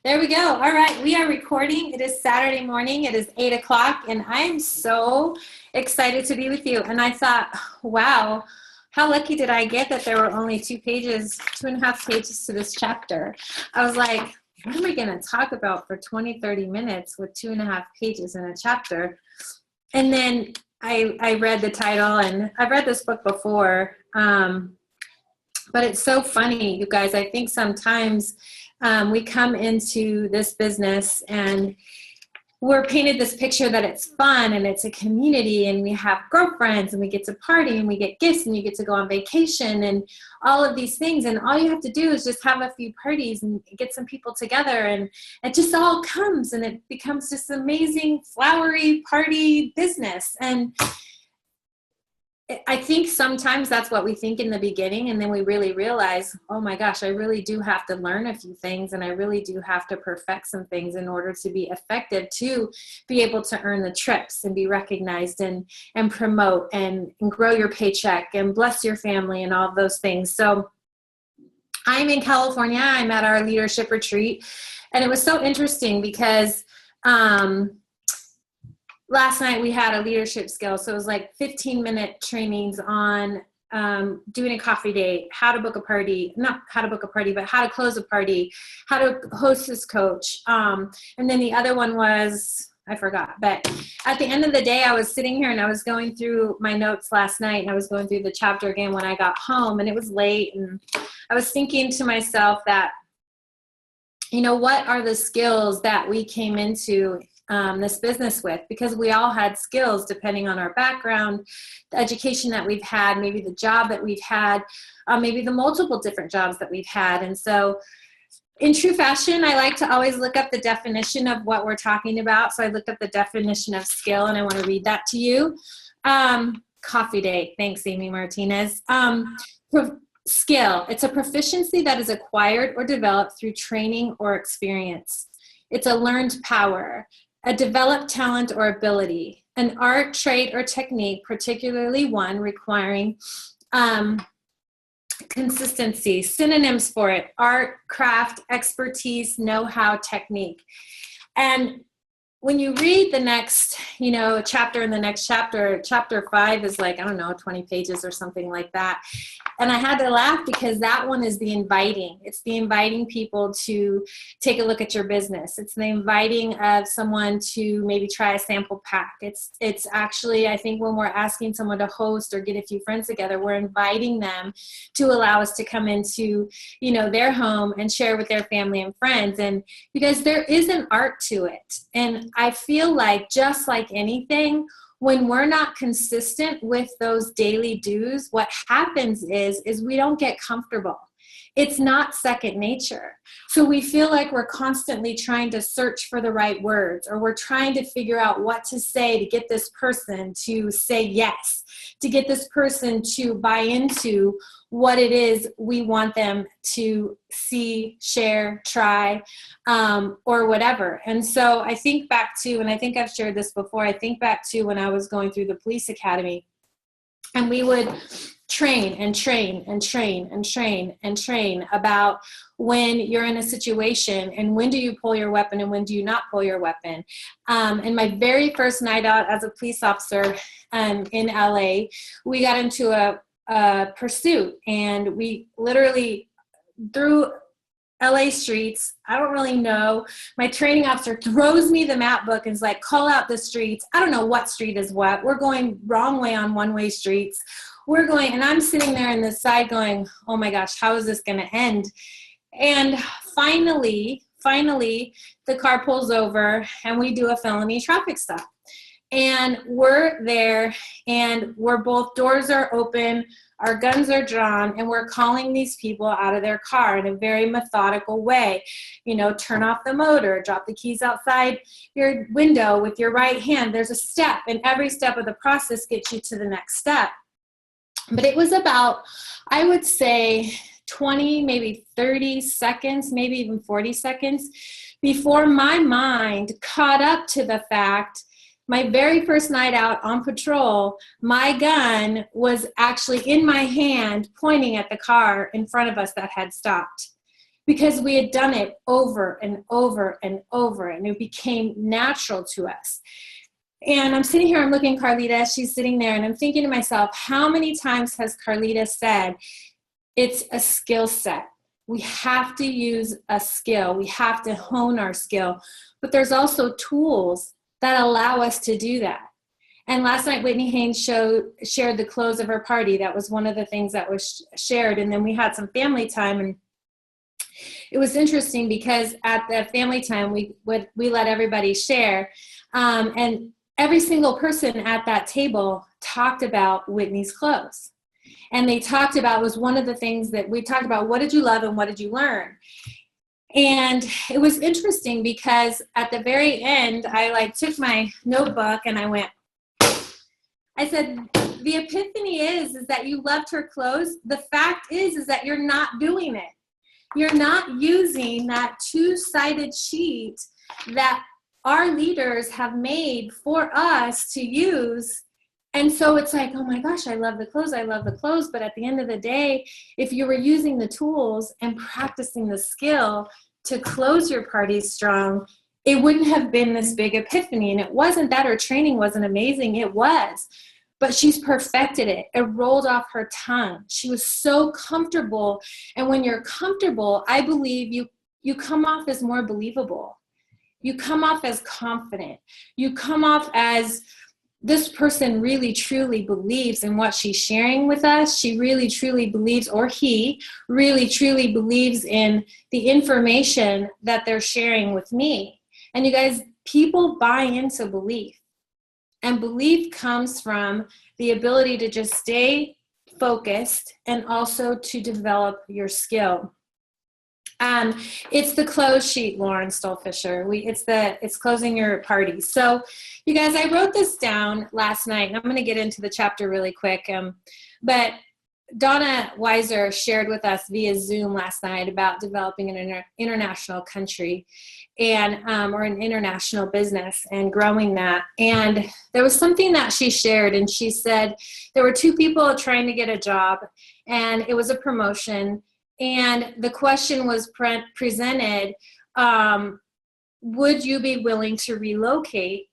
There we go. All right, we are recording. It is Saturday morning. It is 8 o'clock, and I am so excited to be with you. And I thought, wow, how lucky did I get that there were only 2.5 pages to this chapter. I was like, what am I going to talk about for 20, 30 minutes with 2.5 pages in a chapter? And then I read the title, and I've read this book before, but it's so funny, you guys. I think sometimes we come into this business and we're painted this picture that it's fun and it's a community and we have girlfriends and we get to party and we get gifts and you get to go on vacation and all of these things. And all you have to do is just have a few parties and get some people together, and it just all comes and it becomes this amazing flowery party business. And I think sometimes that's what we think in the beginning, and then we really realize, oh my gosh, I really do have to learn a few things, and I really do have to perfect some things in order to be effective, to be able to earn the trips and be recognized and promote and grow your paycheck and bless your family and all of those things. So I'm in California. I'm at our leadership retreat, and it was so interesting because last night we had a leadership skill. So it was like 15-minute trainings on doing a coffee date, how to book a party, not how to book a party, but how to close a party, how to host this coach. And then the other one was, I forgot. But at the end of the day, I was sitting here and I was going through my notes last night, and I was going through the chapter again when I got home, and it was late. And I was thinking to myself that, you know, what are the skills that we came into this business with? Because we all had skills depending on our background, the education that we've had, maybe the job that we've had, maybe the multiple different jobs that we've had. And so in true fashion, I like to always look up the definition of what we're talking about. So I looked up the definition of skill, and I want to read that to you. Coffee date. Thanks, Amy Martinez. Skill. It's a proficiency that is acquired or developed through training or experience. It's a learned power, a developed talent or ability, an art, trait, or technique, particularly one requiring consistency. Synonyms for it: art, craft, expertise, know-how, technique. And when you read the next, chapter in the next chapter, chapter 5 is like, 20 pages or something like that. And I had to laugh because that one is the inviting. It's the inviting people to take a look at your business. It's the inviting of someone to maybe try a sample pack. It's actually, I think when we're asking someone to host or get a few friends together, we're inviting them to allow us to come into, their home and share with their family and friends. And because there is an art to it. And I feel like, just like anything, when we're not consistent with those daily dues, what happens is we don't get comfortable. It's not second nature. So we feel like we're constantly trying to search for the right words, or we're trying to figure out what to say to get this person to say yes, to get this person to buy into what it is we want them to see, share, try, or whatever. And so I think back to, and I think I've shared this before, I think back to when I was going through the police academy, and we would train and train and train and train and train about when you're in a situation and when do you pull your weapon and when do you not pull your weapon. And my very first night out as a police officer in LA, we got into a pursuit, and we literally through LA streets. I don't really know. My training officer throws me the map book and is like, call out the streets. I don't know what street is what. We're going wrong way on one-way streets. We're going, and I'm sitting there in the side going, oh my gosh, how is this going to end? And finally, the car pulls over and we do a felony traffic stop. And we're there, and we're both, doors are open, our guns are drawn, and we're calling these people out of their car in a very methodical way. Turn off the motor, drop the keys outside your window with your right hand. There's a step, and every step of the process gets you to the next step. But it was about, I would say, 20, maybe 30 seconds, maybe even 40 seconds before my mind caught up to the fact, my very first night out on patrol, my gun was actually in my hand pointing at the car in front of us that had stopped. because we had done it over and over and over, and it became natural to us. And I'm sitting here, I'm looking at Carlita, she's sitting there, and I'm thinking to myself, how many times has Carlita said, it's a skill set. We have to use a skill. We have to hone our skill. But there's also tools that allow us to do that. And last night, Whitney Haynes shared the close of her party. That was one of the things that was shared. And then we had some family time. And it was interesting because at the family time, we let everybody share. And every single person at that table talked about Whitney's close. And they talked about, it was one of the things that we talked about, what did you love and what did you learn? And it was interesting because at the very end, I took my notebook and I said, the epiphany is that you loved her clothes. The fact is that you're not doing it. You're not using that two-sided sheet that our leaders have made for us to use. And so it's like, oh my gosh, I love the clothes. I love the clothes. But at the end of the day, if you were using the tools and practicing the skill to close your parties strong, it wouldn't have been this big epiphany. And it wasn't that her training wasn't amazing. It was. But she's perfected it. It rolled off her tongue. She was so comfortable. And when you're comfortable, I believe you come off as more believable. You come off as confident. You come off as this person really truly believes in what she's sharing with us. She really truly believes, or he really truly believes in the information that they're sharing with me. And you guys, people buy into belief. And belief comes from the ability to just stay focused and also to develop your skill. It's the close sheet, Lauren Fischer. It's closing your party. So you guys, I wrote this down last night, and I'm going to get into the chapter really quick. But Donna Weiser shared with us via Zoom last night about developing an international country and or an international business and growing that. And there was something that she shared, and she said there were two people trying to get a job, and it was a promotion. And the question was presented, would you be willing to relocate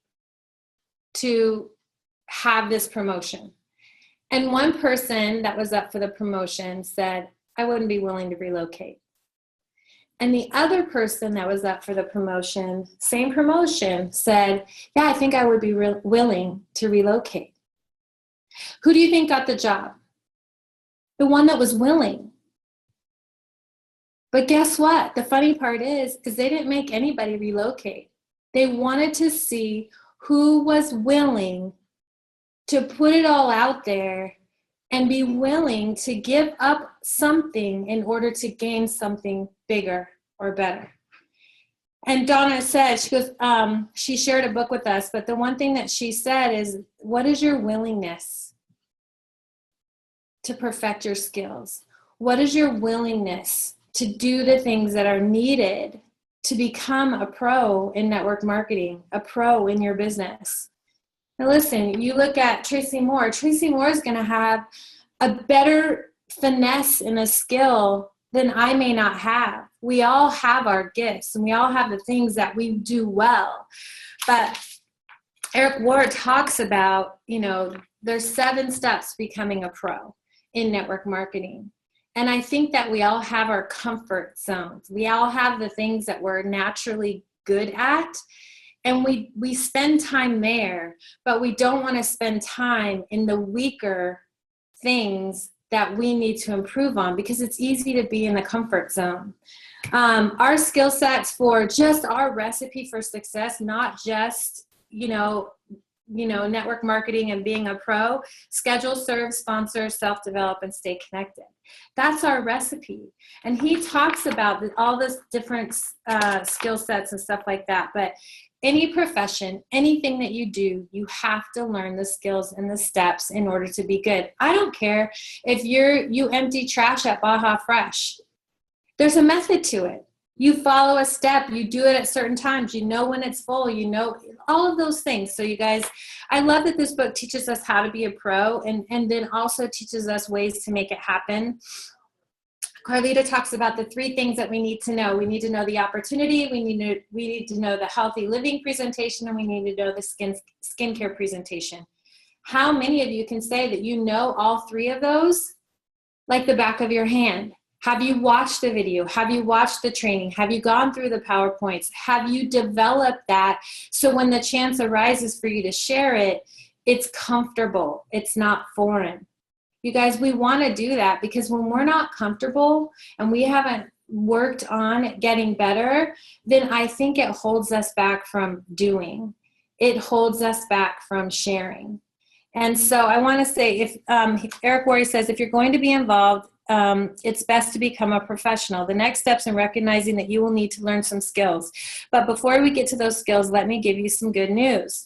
to have this promotion? And one person that was up for the promotion said, I wouldn't be willing to relocate. And the other person that was up for the promotion, same promotion, said, yeah, I think I would be willing to relocate. Who do you think got the job? The one that was willing. But guess what? The funny part is they didn't make anybody relocate. They wanted to see who was willing to put it all out there and be willing to give up something in order to gain something bigger or better. And Donna said, she goes, she shared a book with us, but the one thing that she said is, what is your willingness to perfect your skills? What is your willingness to do the things that are needed to become a pro in network marketing, a pro in your business? Now listen, you look at Tracy Moore. Tracy Moore is going to have a better finesse and a skill than I may not have. We all have our gifts and we all have the things that we do well. But Eric Ward talks about, there's 7 steps to becoming a pro in network marketing. And I think that we all have our comfort zones. We all have the things that we're naturally good at. And we spend time there, but we don't want to spend time in the weaker things that we need to improve on, because it's easy to be in the comfort zone. Our skill sets for just our recipe for success, not just, network marketing and being a pro: schedule, serve, sponsor, self-develop, and stay connected. That's our recipe. And he talks about all this different skill sets and stuff like that. But any profession, anything that you do, you have to learn the skills and the steps in order to be good. I don't care if you empty trash at Baja Fresh. There's a method to it. You follow a step, you do it at certain times, you know when it's full, all of those things. So you guys, I love that this book teaches us how to be a pro and then also teaches us ways to make it happen. Carlita talks about the 3 things that we need to know. We need to know the opportunity, we need to know the healthy living presentation, and we need to know the skincare presentation. How many of you can say that you know all 3 of those like the back of your hand? Have you watched the video? Have you watched the training? Have you gone through the PowerPoints? Have you developed that so when the chance arises for you to share it, it's comfortable, it's not foreign? You guys, we want to do that, because when we're not comfortable and we haven't worked on getting better, then I think it holds us back from doing. It holds us back from sharing. And so I want to say, if Eric Worre says, if you're going to be involved, it's best to become a professional. The next steps in recognizing that you will need to learn some skills. But before we get to those skills, let me give you some good news.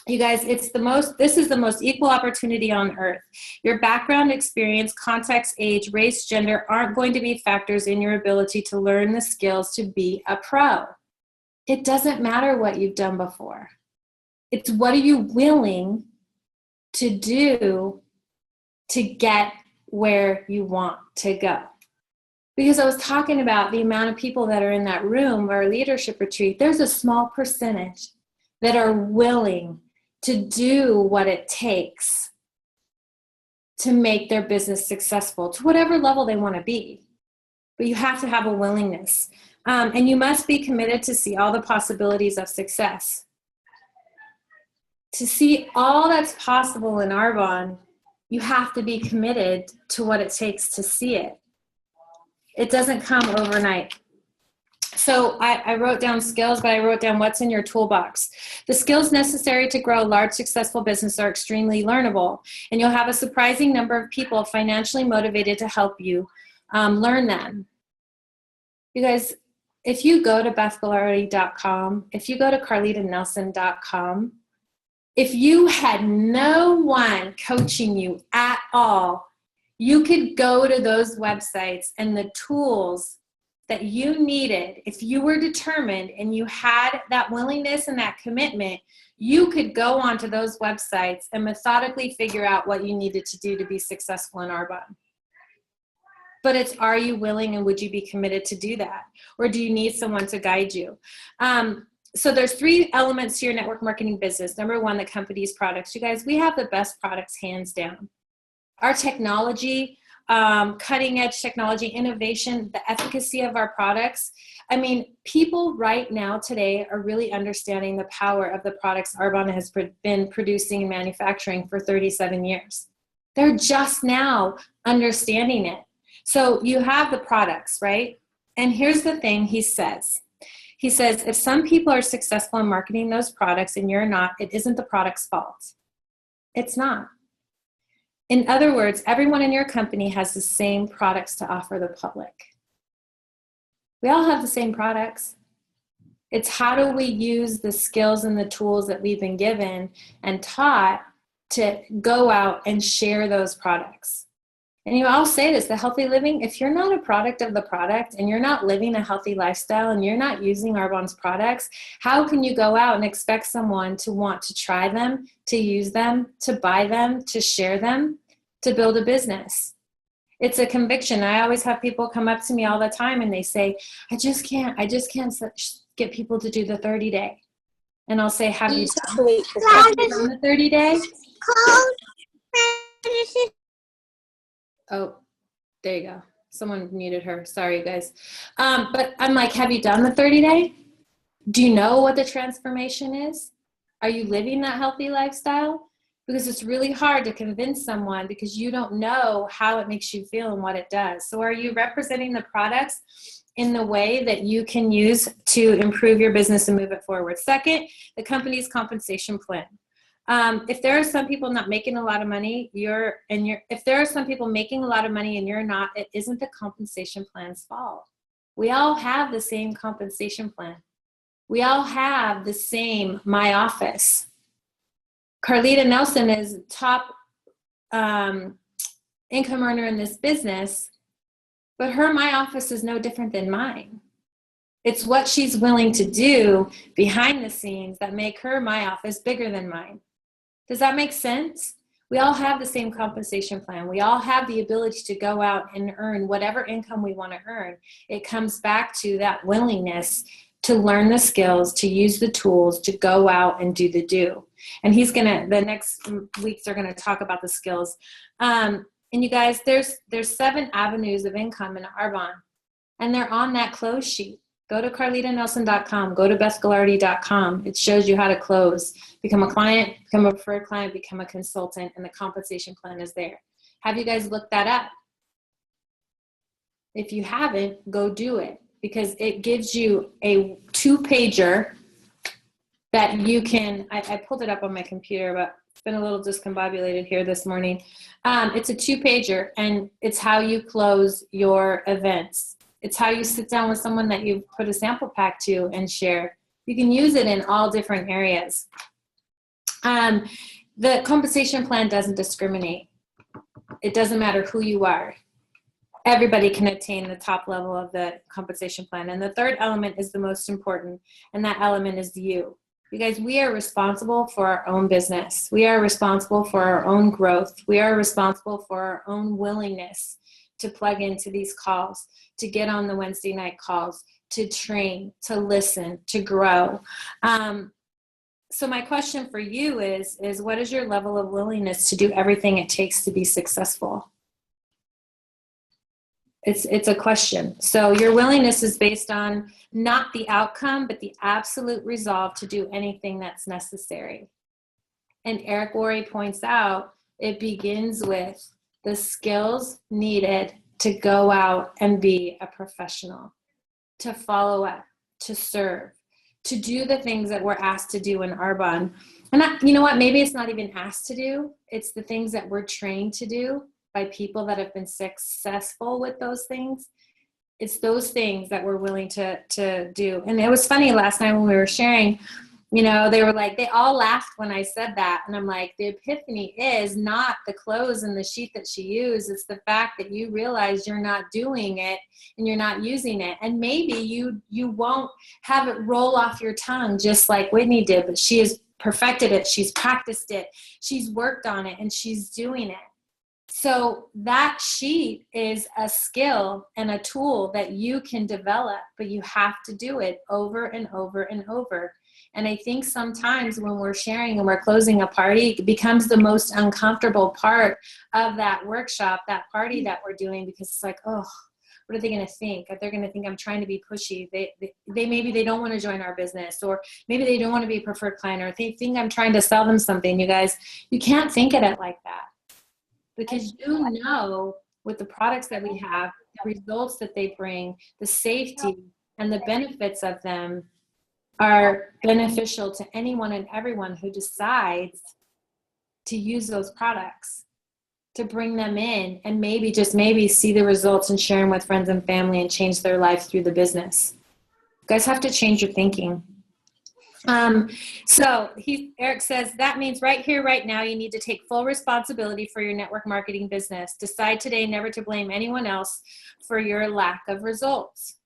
You guys, this is the most equal opportunity on earth. Your background, experience, context, age, race, gender aren't going to be factors in your ability to learn the skills to be a pro. It doesn't matter what you've done before. It's what are you willing to do to get where you want to go. Because I was talking about the amount of people that are in that room or leadership retreat, there's a small percentage that are willing to do what it takes to make their business successful to whatever level they want to be. But you have to have a willingness. And you must be committed to see all the possibilities of success. To see all that's possible in Arbonne, you have to be committed to what it takes to see it. It doesn't come overnight. So I wrote down skills, but I wrote down what's in your toolbox. The skills necessary to grow a large, successful business are extremely learnable, and you'll have a surprising number of people financially motivated to help you learn them. You guys, if you go to bethgallardi.com, if you go to carlitanelson.com, if you had no one coaching you at all, you could go to those websites and the tools that you needed. If you were determined and you had that willingness and that commitment, you could go onto those websites and methodically figure out what you needed to do to be successful in Arbonne. But it's, are you willing, and would you be committed to do that? Or do you need someone to guide you? So there's 3 elements to your network marketing business. Number 1, the company's products. You guys, we have the best products hands down. Our technology, cutting edge technology, innovation, the efficacy of our products. I mean, people right now today are really understanding the power of the products Arbonne has been producing and manufacturing for 37 years. They're just now understanding it. So you have the products, right? And here's the thing he says. He says, if some people are successful in marketing those products and you're not, it isn't the product's fault. It's not. In other words, everyone in your company has the same products to offer the public. We all have the same products. It's how do we use the skills and the tools that we've been given and taught to go out and share those products. And I'll say this, the healthy living, if you're not a product of the product and you're not living a healthy lifestyle and you're not using Arbonne's products, how can you go out and expect someone to want to try them, to use them, to buy them, to share them, to build a business? It's a conviction. I always have people come up to me all the time and they say, I just can't get people to do the 30-day. And I'll say, have you done the 30-day? Oh, there you go. Someone muted her. Sorry, you guys. But I'm like, have you done the 30-day? Do you know what the transformation is? Are you living that healthy lifestyle? Because it's really hard to convince someone because you don't know how it makes you feel and what it does. So are you representing the products in the way that you can use to improve your business and move it forward? Second, the company's compensation plan. If there are some people not making a lot of money, if there are some people making a lot of money and you're not, it isn't the compensation plan's fault. We all have the same compensation plan. We all have the same My Office. Carlita Nelson is top income earner in this business, but her My Office is no different than mine. It's what she's willing to do behind the scenes that make her My Office bigger than mine. Does that make sense? We all have the same compensation plan. We all have the ability to go out and earn whatever income we want to earn. It comes back to that willingness to learn the skills, to use the tools, to go out and do the do. And the next weeks are going to talk about the skills. And you guys, there's 7 avenues of income in Arbonne, and they're on that close sheet. Go to carlitanelson.com, go to bethgalardi.com. It shows you how to close, become a client, become a preferred client, become a consultant, and the compensation plan is there. Have you guys looked that up? If you haven't, go do it, because it gives you a 2-pager that you can, I pulled it up on my computer, but it's been a little discombobulated here this morning. It's a 2-pager, and it's how you close your events. It's how you sit down with someone that you've put a sample pack to and share. You can use it in all different areas. The compensation plan doesn't discriminate. It doesn't matter who you are. Everybody can attain the top level of the compensation plan. And the third element is the most important, and that element is you. You guys, we are responsible for our own business. We are responsible for our own growth. We are responsible for our own willingness to plug into these calls, to get on the Wednesday night calls, to train, to listen, to grow. So my question for you is what is your level of willingness to do everything it takes to be successful? It's a question. So your willingness is based on not the outcome, but the absolute resolve to do anything that's necessary. And Eric Worre points out, it begins with the skills needed to go out and be a professional, to follow up, to serve, to do the things that we're asked to do in Arbonne. And you know what, maybe it's not even asked to do. It's the things that we're trained to do by people that have been successful with those things. It's those things that we're willing to do. And it was funny last night when we were sharing, you know, they were like, they all laughed when I said that. And I'm like, the epiphany is not the clothes and the sheet that she used. It's the fact that you realize you're not doing it and you're not using it. And maybe you won't have it roll off your tongue just like Whitney did, but she has perfected it. She's practiced it. She's worked on it, and she's doing it. So that sheet is a skill and a tool that you can develop, but you have to do it over and over and over. And I think sometimes when we're sharing and we're closing a party, it becomes the most uncomfortable part of that workshop, that party that we're doing, because it's like, oh, what are they going to think? They're going to think I'm trying to be pushy. They maybe they don't want to join our business, or maybe they don't want to be a preferred client, or they think I'm trying to sell them something. You guys, you can't think of it like that, because you know, with the products that we have, the results that they bring, the safety and the benefits of them are beneficial to anyone and everyone who decides to use those products, to bring them in and maybe, just maybe, see the results and share them with friends and family and change their life through the business. You guys have to change your thinking. So Eric says, that means right here, right now, you need to take full responsibility for your network marketing business. Decide today never to blame anyone else for your lack of results.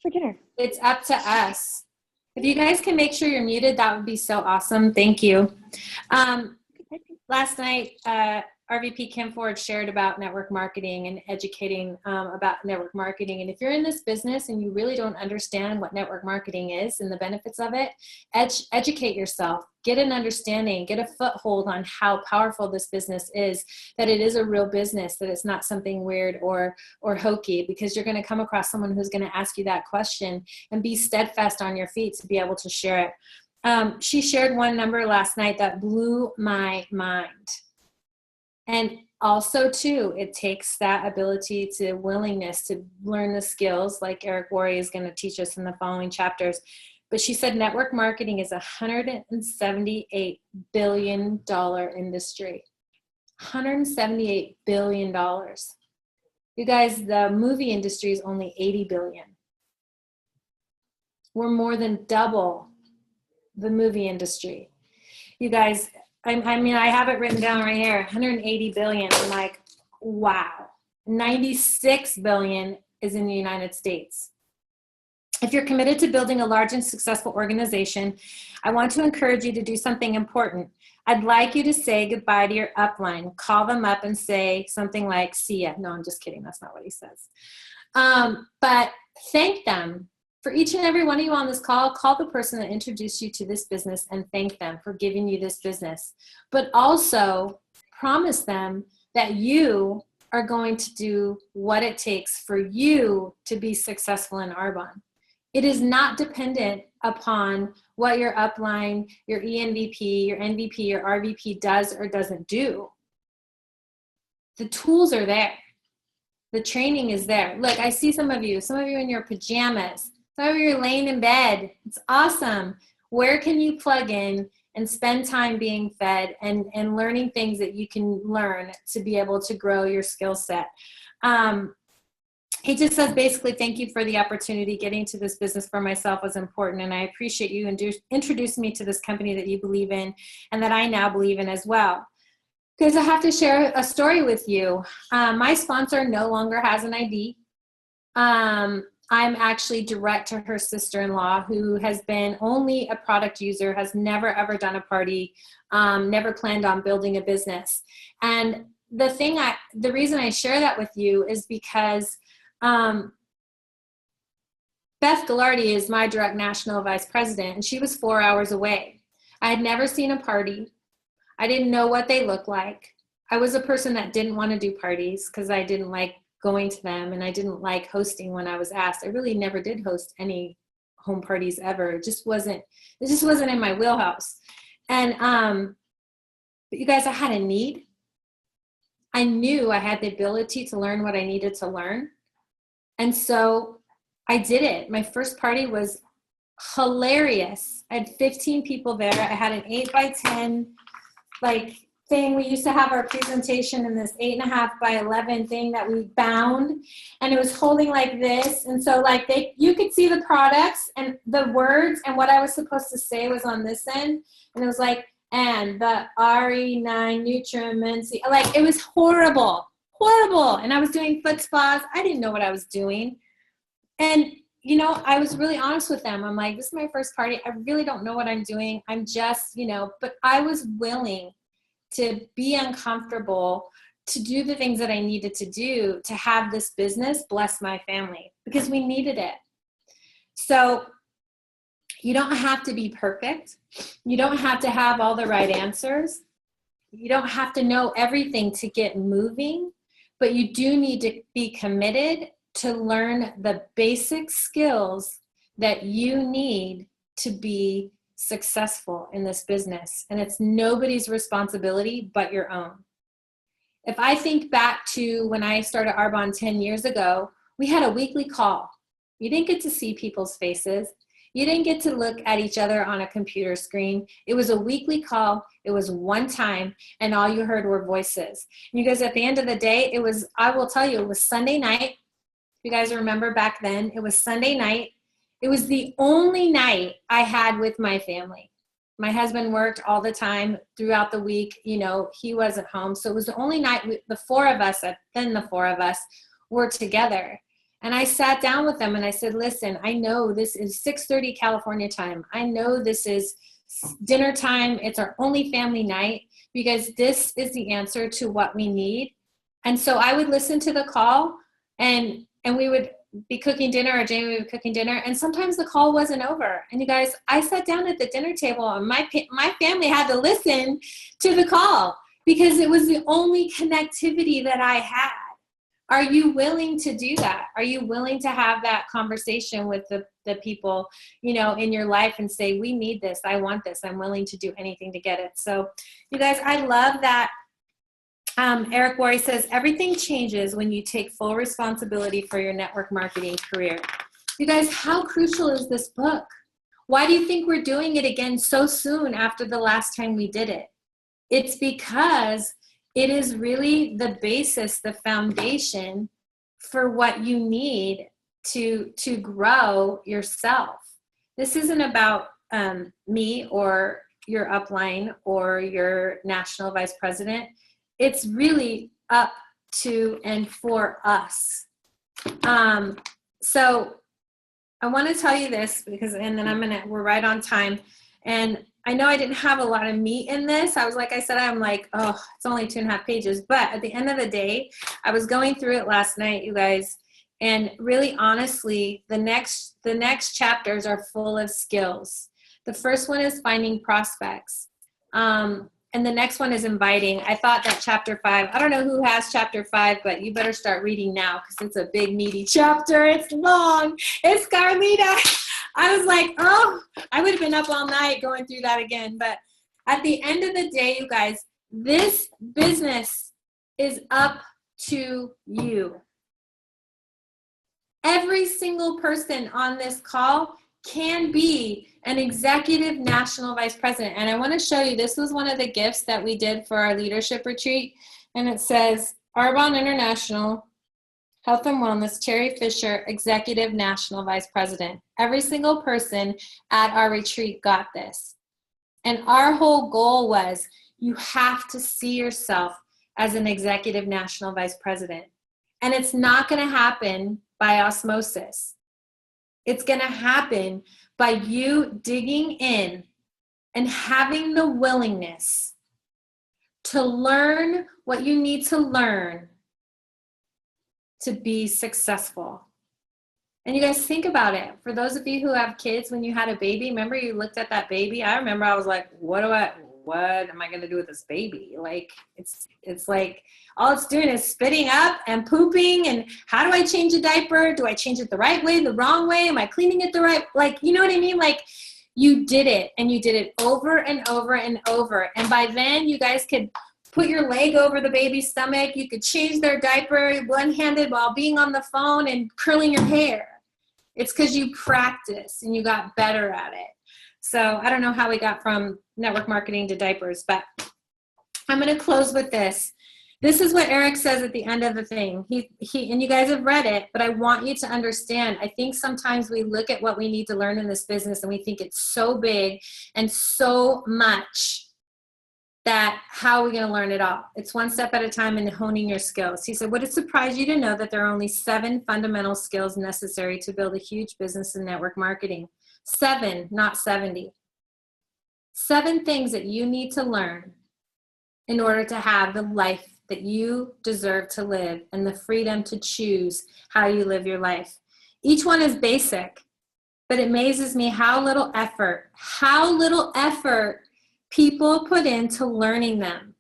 For dinner. It's up to us. If you guys can make sure you're muted, that would be so awesome. Thank you. Last night, RVP Kim Ford shared about network marketing and educating about network marketing. And if you're in this business and you really don't understand what network marketing is and the benefits of it, educate yourself. Get an understanding, get a foothold on how powerful this business is, that it is a real business, that it's not something weird or hokey, because you're going to come across someone who's going to ask you that question, and be steadfast on your feet to be able to share it. She shared one number last night that blew my mind. And also, too, it takes that ability to willingness to learn the skills, like Eric Worre is going to teach us in the following chapters. But she said network marketing is a $178 billion industry. $178 billion. You guys, the movie industry is only $80 billion. We're more than double the movie industry. You guys, I mean, I have it written down right here, 180 billion. I'm like, wow. 96 billion is in the United States. If you're committed to building a large and successful organization, I want to encourage you to do something important. I'd like you to say goodbye to your upline. Call them up and say something like, see ya. No, I'm just kidding. That's not what he says. But thank them. For each and every one of you on this call the person that introduced you to this business and thank them for giving you this business. But also promise them that you are going to do what it takes for you to be successful in Arbonne. It is not dependent upon what your upline, your ENVP, your NVP, your RVP does or doesn't do. The tools are there. The training is there. Look, I see some of you in your pajamas. Some of you are laying in bed. It's awesome. Where can you plug in and spend time being fed and learning things that you can learn to be able to grow your skill set? He just says, basically, thank you for the opportunity. Getting to this business for myself was important, and I appreciate you introducing me to this company that you believe in and that I now believe in as well. Because I have to share a story with you. My sponsor no longer has an ID. I'm actually direct to her sister-in-law, who has been only a product user, has never ever done a party, never planned on building a business. And the reason I share that with you is because Beth Gallardi is my direct national vice president, and she was 4 hours away. I had never seen a party. I didn't know what they looked like. I was a person that didn't want to do parties because I didn't like going to them, and I didn't like hosting when I was asked. I really never did host any home parties ever. It just wasn't in my wheelhouse. And but you guys, I had a need. I knew I had the ability to learn what I needed to learn. And so I did it. My first party was hilarious. I had 15 people there. I had an 8x10 thing. We used to have our presentation in this 8.5x11 thing that we bound, and it was holding like this. And so you could see the products and the words, and what I was supposed to say was on this end. And it was and the RE9 Nutriment. It was horrible. And I was doing foot spas. I didn't know what I was doing. And, I was really honest with them. I'm like, this is my first party. I really don't know what I'm doing. I'm just, but I was willing to be uncomfortable, to do the things that I needed to do to have this business bless my family, because we needed it. So you don't have to be perfect. You don't have to have all the right answers. You don't have to know everything to get moving, but you do need to be committed to learn the basic skills that you need to be successful in this business. And it's nobody's responsibility but your own. If I think back to when I started Arbonne 10 years ago, we had a weekly call. You didn't get to see people's faces. You didn't get to look at each other on a computer screen. It was a weekly call. It was one time, and all you heard were voices. And you guys, at the end of the day, I will tell you, it was Sunday night. You guys remember back then, it was Sunday night. It was the only night I had with my family. My husband worked all the time throughout the week. He wasn't home. So it was the only night the four of us were together. And I sat down with them and I said, listen, I know this is 6:30 California time. I know this is dinner time. It's our only family night, because this is the answer to what we need. And so I would listen to the call, and we would be cooking dinner, or Jamie would be cooking dinner, and sometimes the call wasn't over. And you guys, I sat down at the dinner table, and my family had to listen to the call because it was the only connectivity that I had. Are you willing to do that? Are you willing to have that conversation with the people, in your life and say, we need this, I want this, I'm willing to do anything to get it. So you guys, I love that. Eric Worre says, everything changes when you take full responsibility for your network marketing career. You guys, how crucial is this book? Why do you think we're doing it again so soon after the last time we did it? It's because it is really the basis, the foundation for what you need to grow yourself. This isn't about me or your upline or your national vice president. It's really up to and for us. So I want to tell you this because, and then we're right on time. And I know I didn't have a lot of meat in this. I was, like I said, I'm like, oh, it's only 2.5 pages. But at the end of the day, I was going through it last night, you guys. And really, honestly, the next chapters are full of skills. The first one is finding prospects. And the next one is inviting. I thought that chapter 5, I don't know who has chapter 5, but you better start reading now because it's a big, meaty chapter. It's long. It's Carlita. I was like, oh, I would have been up all night going through that again. But at the end of the day, you guys, this business is up to you. Every single person on this call can be an executive national vice president. And I want to show you, this was one of the gifts that we did for our leadership retreat. And it says, Arbonne International Health and Wellness, Teri Fischer, Executive National Vice President. Every single person at our retreat got this. And our whole goal was, you have to see yourself as an Executive National Vice President. And it's not going to happen by osmosis. It's going to happen by you digging in and having the willingness to learn what you need to learn to be successful. And you guys think about it. For those of you who have kids, when you had a baby, remember you looked at that baby? I remember I was like, what am I going to do with this baby? Like, it's like all it's doing is spitting up and pooping. And how do I change a diaper? Do I change it the right way, the wrong way? Am I cleaning it the right? Like, you know what I mean? Like, you did it, and you did it over and over and over. And by then you guys could put your leg over the baby's stomach. You could change their diaper one-handed while being on the phone and curling your hair. It's because you practiced and you got better at it. So I don't know how we got from network marketing to diapers, but I'm going to close with this. This is what Eric says at the end of the thing. He and you guys have read it, but I want you to understand. I think sometimes we look at what we need to learn in this business and we think it's so big and so much that how are we going to learn it all? It's one step at a time in honing your skills. He said, would it surprise you to know that there are only 7 fundamental skills necessary to build a huge business in network marketing? 7, not 70. 7 things that you need to learn in order to have the life that you deserve to live and the freedom to choose how you live your life. Each one is basic, but it amazes me how little effort people put into learning them.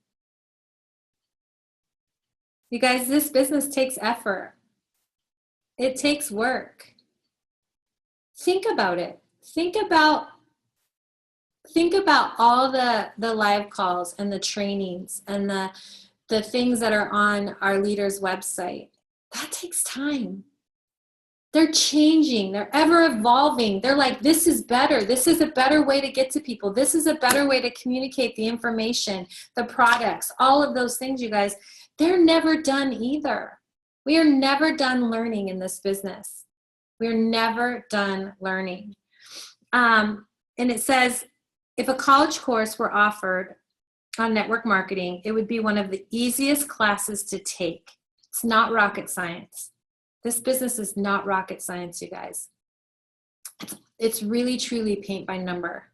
You guys, this business takes effort. It takes work. Think about it. Think about all the live calls and the trainings and the things that are on our leaders' website. That takes time. They're changing. They're ever evolving. They're like, this is better. This is a better way to get to people. This is a better way to communicate the information, the products, all of those things, you guys. They're never done either. We are never done learning in this business. We're never done learning. And it says, if a college course were offered on network marketing, it would be one of the easiest classes to take. It's not rocket science. This business is not rocket science, you guys. It's really, truly paint by number.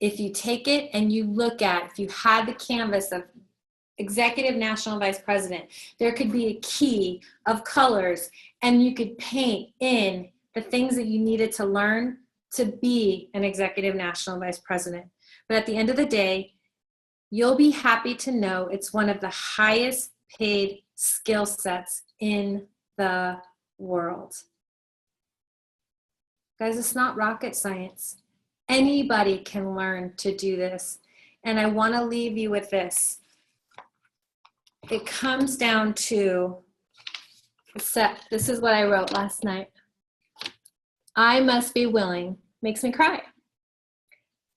If you take it and you look at, if you had the canvas of Executive National Vice President, there could be a key of colors and you could paint in the things that you needed to learn to be an Executive National Vice President. But at the end of the day, you'll be happy to know it's one of the highest paid skill sets in the world. Guys, it's not rocket science. Anybody can learn to do this. And I want to leave you with this. It comes down to, this is what I wrote last night. I must be willing, makes me cry.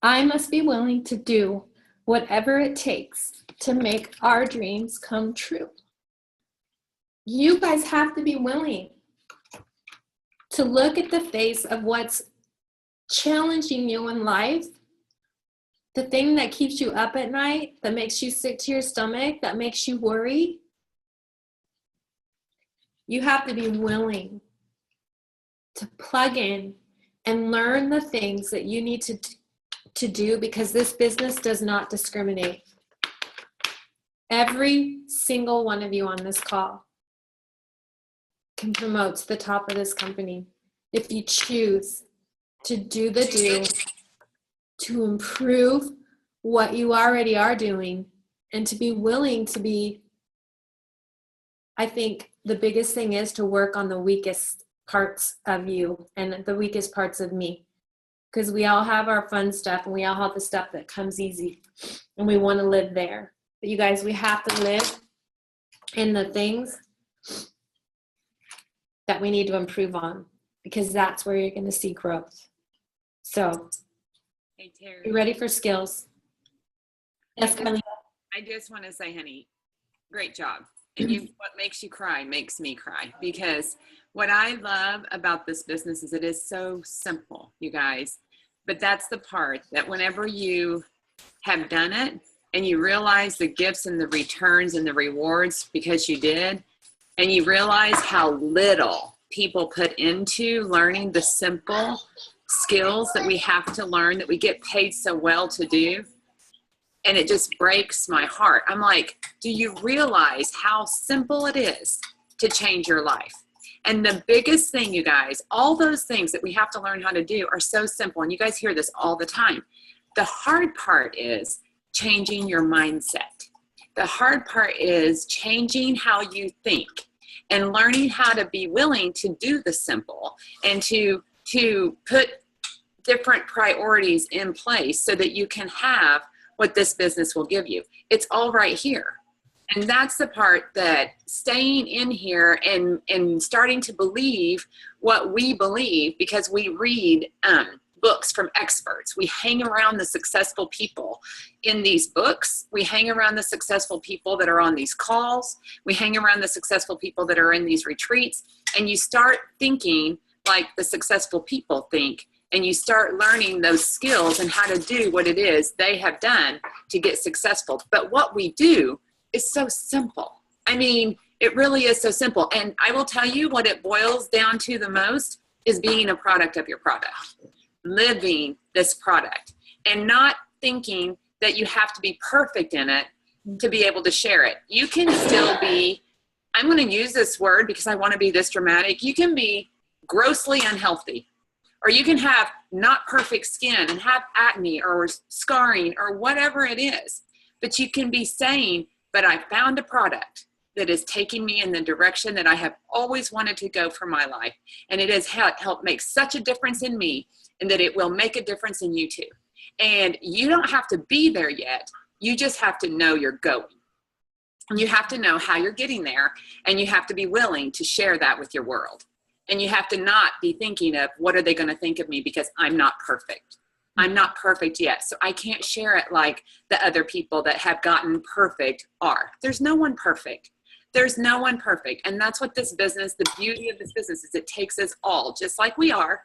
I must be willing to do whatever it takes to make our dreams come true. You guys have to be willing to look at the face of what's challenging you in life, the thing that keeps you up at night, that makes you sick to your stomach, that makes you worry. You have to be willing to plug in and learn the things that you need to do, because this business does not discriminate. Every single one of you on this call can promote to the top of this company if you choose to do the do, to improve what you already are doing, and to be willing to be, I think the biggest thing is to work on the weakest parts of you and the weakest parts of me. Because we all have our fun stuff and we all have the stuff that comes easy and we want to live there. But you guys, we have to live in the things that we need to improve on, because that's where you're going to see growth. So, hey, Teri, you ready for skills? Yes, Carly. I just want to say, honey, great job. And what makes you cry makes me cry, because what I love about this business is it is so simple, you guys. But that's the part that whenever you have done it and you realize the gifts and the returns and the rewards because you did, and you realize how little people put into learning the simple skills that we have to learn, that we get paid so well to do, and it just breaks my heart. I'm like, do you realize how simple it is to change your life? And the biggest thing, you guys, all those things that we have to learn how to do are so simple. And you guys hear this all the time. The hard part is changing your mindset. The hard part is changing how you think and learning how to be willing to do the simple and to put different priorities in place so that you can have what this business will give you. It's all right here. And that's the part that staying in here and starting to believe what we believe, because we read books from experts. We hang around the successful people in these books. We hang around the successful people that are on these calls. We hang around the successful people that are in these retreats. And you start thinking like the successful people think. And you start learning those skills and how to do what it is they have done to get successful. But what we do is so simple. I mean, it really is so simple. And I will tell you what it boils down to the most is being a product of your product, living this product, and not thinking that you have to be perfect in it to be able to share it. You can still be, I'm going to use this word because I want to be this dramatic. You can be grossly unhealthy, or you can have not perfect skin and have acne or scarring or whatever it is. But you can be saying, but I found a product that is taking me in the direction that I have always wanted to go for my life. And it has helped make such a difference in me, and that it will make a difference in you too. And you don't have to be there yet. You just have to know you're going. And you have to know how you're getting there. And you have to be willing to share that with your world. And you have to not be thinking of what are they going to think of me because I'm not perfect. I'm not perfect yet. So I can't share it like the other people that have gotten perfect are. There's no one perfect. There's no one perfect. And that's what this business, the beauty of this business is, it takes us all just like we are,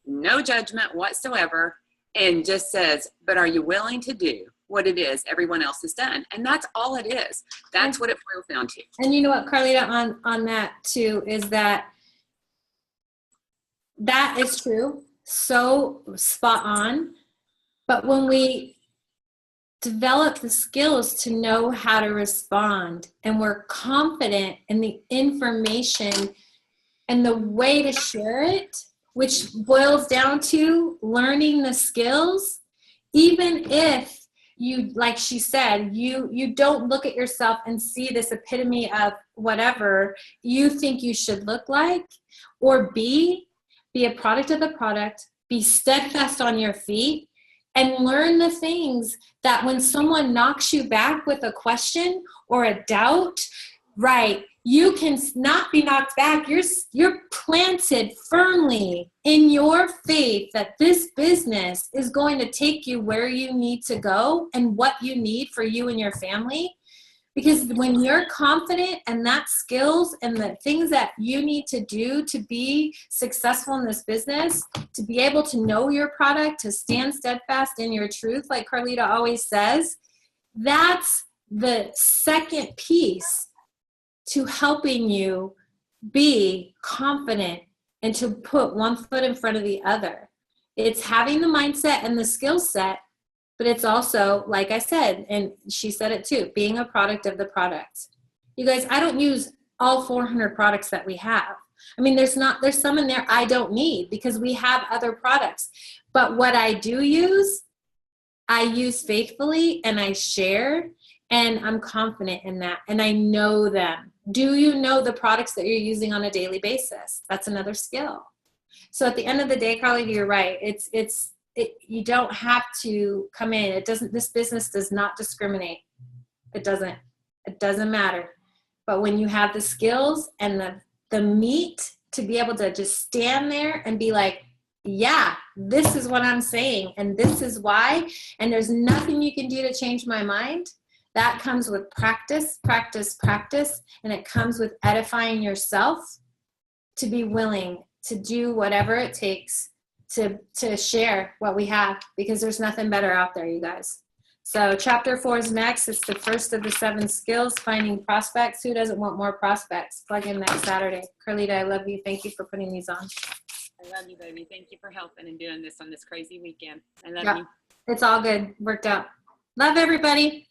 no judgment whatsoever, and just says, but are you willing to do what it is everyone else has done? And that's all it is. That's what it boils down to. And you know what, Carlita, on that too, is that is true. So spot on. But when we develop the skills to know how to respond, and we're confident in the information and the way to share it, which boils down to learning the skills, even if you, like she said, you don't look at yourself and see this epitome of whatever you think you should look like or be a product of the product, be steadfast on your feet, and learn the things that when someone knocks you back with a question or a doubt, right, you can not be knocked back. You're planted firmly in your faith that this business is going to take you where you need to go and what you need for you and your family. Because when you're confident and that skills and the things that you need to do to be successful in this business, to be able to know your product, to stand steadfast in your truth, like Carlita always says, that's the second piece to helping you be confident and to put one foot in front of the other. It's having the mindset and the skill set, but it's also, like I said, and she said it too, being a product of the product. You guys, I don't use all 400 products that we have. I mean, there's some in there I don't need because we have other products. But what I do use, I use faithfully and I share, and I'm confident in that. And I know them. Do you know the products that you're using on a daily basis? That's another skill. So at the end of the day, Carly, you're right. You don't have to come in. This business does not discriminate. It doesn't matter. But when you have the skills and the meat to be able to just stand there and be like, yeah, this is what I'm saying, and this is why, and there's nothing you can do to change my mind, that comes with practice, practice, practice, and it comes with edifying yourself to be willing to do whatever it takes to share what we have, because there's nothing better out there, you guys. So chapter 4 is next. It's the first of the 7 skills, finding prospects. Who doesn't want more prospects? Plug in next Saturday. Carlita, I love you. Thank you for putting these on. I love you, baby. Thank you for helping and doing this on this crazy weekend. I love you. It's all good. Worked out. Love everybody.